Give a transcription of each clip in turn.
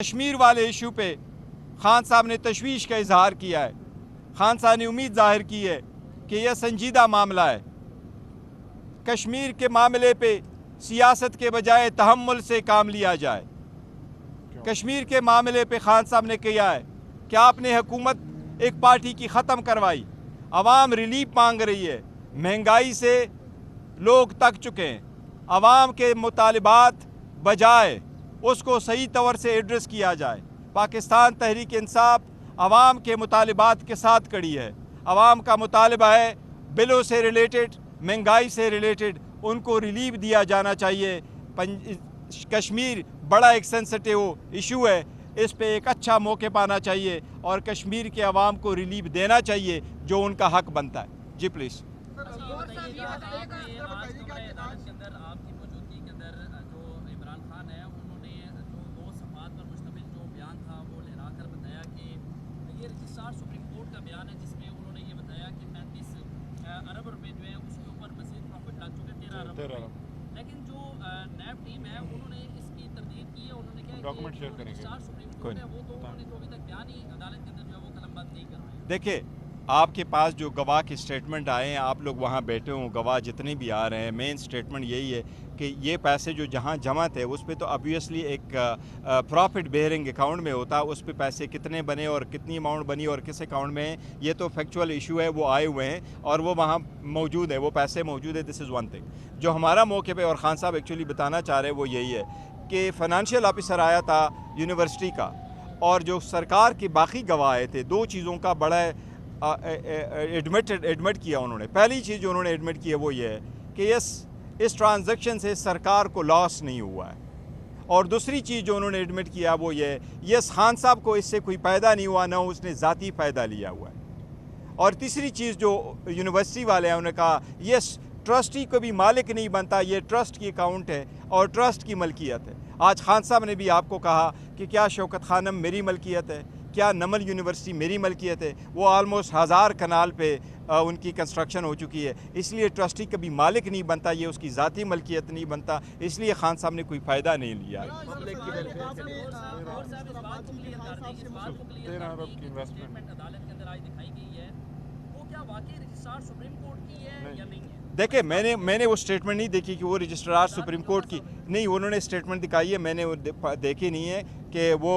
کشمیر والے ایشو پہ خان صاحب نے تشویش کا اظہار کیا ہے. خان صاحب نے امید ظاہر کی ہے کہ یہ سنجیدہ معاملہ ہے. کشمیر کے معاملے پہ سیاست کے بجائے تحمل سے کام لیا جائے. کشمیر کے معاملے پہ خان صاحب نے کیا ہے کہ آپ نے حکومت ایک پارٹی کی ختم کروائی. عوام ریلیف مانگ رہی ہے, مہنگائی سے لوگ تک چکے ہیں. عوام کے مطالبات بجائے اس کو صحیح طور سے ایڈریس کیا جائے. پاکستان تحریک انصاف عوام کے مطالبات کے ساتھ کڑی ہے. عوام کا مطالبہ ہے بلوں سے ریلیٹڈ, مہنگائی سے ریلیٹڈ ان کو ریلیف دیا جانا چاہیے. کشمیر بڑا ایک سینسٹیو ایشو ہے, اس پہ ایک اچھا موقع پانا چاہیے اور کشمیر کے عوام کو ریلیف دینا چاہیے جو ان کا حق بنتا ہے. جی پلیز. سپریم کورٹ کا بیان ہے جس میں انہوں نے یہ بتایا کہ 35 ارب روپے جو ہیں اس کے اوپر مزید پروفٹ لگ چکے 13 ارب روپے. لیکن جو نیب ٹیم ہے انہوں نے اس کی تردید کی ہے. انہوں نے کہا کہ رجسٹرار سپریم کورٹ ہے وہ تو انہوں نے جو ابھی تک بیان ہی عدالت کے اندر جو ہے وہ قلم بند نہیں کر رہے ہیں. دیکھیں, آپ کے پاس جو گواہ کے سٹیٹمنٹ آئے ہیں, آپ لوگ وہاں بیٹھے ہوں, گواہ جتنے بھی آ رہے ہیں, مین سٹیٹمنٹ یہی ہے کہ یہ پیسے جو جہاں جمع تھے اس پہ تو obviously ایک پروفٹ بیئرنگ اکاؤنٹ میں ہوتا, اس پہ پیسے کتنے بنے اور کتنی اماؤنٹ بنی اور کس اکاؤنٹ میں ہیں, یہ تو فیکچول ایشو ہے. وہ آئے ہوئے ہیں اور وہ وہاں موجود ہے, وہ پیسے موجود ہے. دس از ون تھنگ. جو ہمارا موقع پہ اور خان صاحب ایکچولی بتانا چاہ رہے ہیں وہ یہی ہے کہ فائنانشیل آفیسر آیا تھا یونیورسٹی کا, اور جو سرکار کے باقی گواہ آئے تھے, دو چیزوں کا بڑا ایڈمٹ کیا انہوں نے. پہلی چیز جو انہوں نے ایڈمٹ کی ہے وہ یہ ہے کہ اس ٹرانزیکشن سے سرکار کو لاس نہیں ہوا ہے. اور دوسری چیز جو انہوں نے ایڈمٹ کیا وہ یہ ہے یس خان صاحب کو اس سے کوئی فائدہ نہیں ہوا, نہ اس نے ذاتی فائدہ لیا ہوا ہے. اور تیسری چیز جو یونیورسٹی والے ہیں انہوں نے کہا یس ٹرسٹی کو بھی مالک نہیں بنتا, یہ ٹرسٹ کی اکاؤنٹ ہے اور ٹرسٹ کی ملکیت ہے. آج خان صاحب نے بھی آپ کو کہا کہ کیا شوکت خانم میری ملکیت ہے, کیا نمل یونیورسٹی میری ملکیت ہے. وہ آلموسٹ 1000 کنال پہ ان کی کنسٹرکشن ہو چکی ہے. اس لیے ٹرسٹی کبھی مالک نہیں بنتا, یہ اس کی ذاتی ملکیت نہیں بنتا. اس لیے خان صاحب نے کوئی فائدہ نہیں لیا. دیکھیں, میں نے وہ سٹیٹمنٹ نہیں دیکھی کہ وہ رجسٹرار سپریم کورٹ کی نہیں, انہوں نے سٹیٹمنٹ دکھائی ہے, میں نے وہ دیکھی نہیں ہے کہ وہ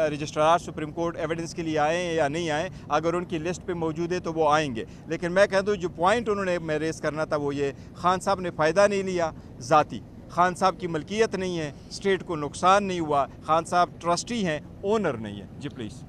رجسٹرار سپریم کورٹ ایویڈنس کے لیے آئے ہیں یا نہیں آئے. اگر ان کی لسٹ پہ موجود ہے تو وہ آئیں گے. لیکن میں کہہ دوں جو پوائنٹ انہوں نے میں ریز کرنا تھا وہ یہ, خان صاحب نے فائدہ نہیں لیا ذاتی, خان صاحب کی ملکیت نہیں ہے, اسٹیٹ کو نقصان نہیں ہوا, خان صاحب ٹرسٹی ہیں, اونر نہیں ہے. جی پلیز.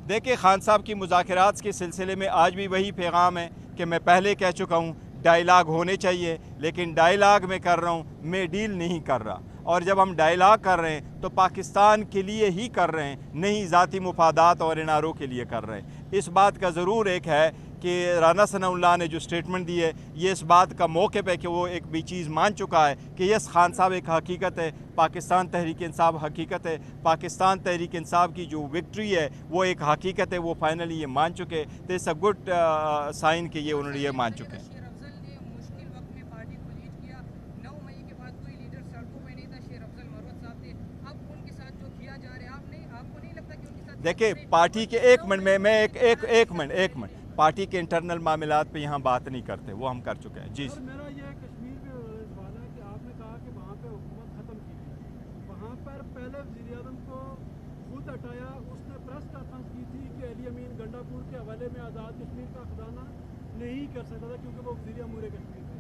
دیکھیں, خان صاحب کی مذاکرات کے سلسلے میں آج بھی وہی پیغام ہے کہ میں پہلے کہہ چکا ہوں ڈائیلاگ ہونے چاہیے, لیکن ڈائیلاگ میں کر رہا ہوں, میں ڈیل نہیں کر رہا. اور جب ہم ڈائیلاگ کر رہے ہیں تو پاکستان کے لیے ہی کر رہے ہیں, نہیں ذاتی مفادات اور اناروں کے لیے کر رہے ہیں. اس بات کا ضرور ایک ہے کہ رانا ثناء اللہ نے جو سٹیٹمنٹ دی ہے یہ اس بات کا موقف ہے کہ وہ ایک بھی چیز مان چکا ہے کہ یس خان صاحب ایک حقیقت ہے, پاکستان تحریک انصاف حقیقت ہے, پاکستان تحریک انصاف کی جو وکٹری ہے وہ ایک حقیقت ہے. وہ فائنلی یہ مان چکے. تو اٹس اے گڈ سائن کہ یہ انہوں نے یہ مان چکے. دیکھیں, پارٹی کے ایک منٹ پارٹی کے انٹرنل معاملات پہ یہاں بات نہیں کرتے, وہ ہم کر چکے ہیں. جی میرا یہ کشمیر پہ سوال ہے کہ آپ نے کہا کہ وہاں پہ حکومت ختم کی تھی, وہاں پر پہلے وزیر اعظم کو خود ہٹایا, اس نے پریس کانفرنس کی تھی کہ علی امین گنڈا پور کے حوالے میں آزاد کشمیر کا خزانہ نہیں کر سکتا تھا کیونکہ وہ وزیر امور کشمیر تھے.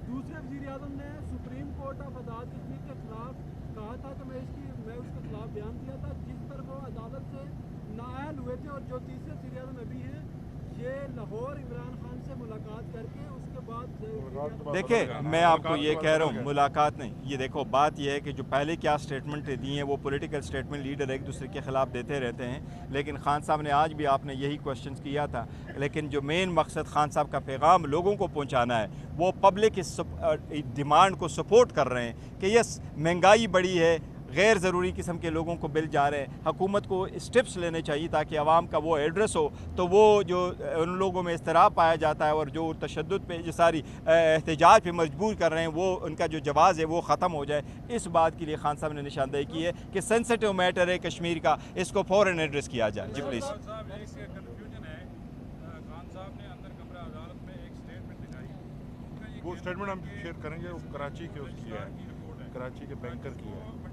دوسرے وزیر اعظم نے supreme court of Azad Kashmir کے خلاف کہا تھا کہ میں اس کے خلاف بیان دیا تھا, جس پر وہ عدالت سے نااہل ہوئے تھے. اور جو تیسرے وزیر اعظم ابھی ہیں یہ لاہور عمران خان سے ملاقات کر کے اس کے بعد دیکھیں, میں آپ کو یہ کہہ رہا ہوں ملاقات نہیں. یہ دیکھو, بات یہ ہے کہ جو پہلے کیا سٹیٹمنٹ دی ہیں وہ پولیٹیکل سٹیٹمنٹ لیڈر ایک دوسرے کے خلاف دیتے رہتے ہیں, لیکن خان صاحب نے آج بھی آپ نے یہی کوشچنز کیا تھا. لیکن جو مین مقصد خان صاحب کا پیغام لوگوں کو پہنچانا ہے وہ پبلک اس ڈیمانڈ کو سپورٹ کر رہے ہیں کہ یس مہنگائی بڑی ہے, غیر ضروری قسم کے لوگوں کو بل جا رہے ہیں. حکومت کو اسٹیپس لینے چاہیے تاکہ عوام کا وہ ایڈریس ہو, تو وہ جو ان لوگوں میں اضطراب پایا جاتا ہے اور جو تشدد پہ جو ساری احتجاج پہ مجبور کر رہے ہیں, وہ ان کا جو جواز ہے وہ ختم ہو جائے. اس بات کے لیے خان صاحب نے نشاندہی کی ہے کہ سینسٹیو میٹر ہے کشمیر کا, اس کو فوراً ایڈریس کیا جائے. جی پلیز. صاحب ایک کنفیوژن ہے, خان صاحب نے اندر کمرہ عدالت میں ایک اسٹیٹمنٹ دکھائی, وہ اسٹیٹمنٹ ہم شیئر کریں گے. وہ کراچی کے اس کی ہے, کراچی کے بینکر کی ہے.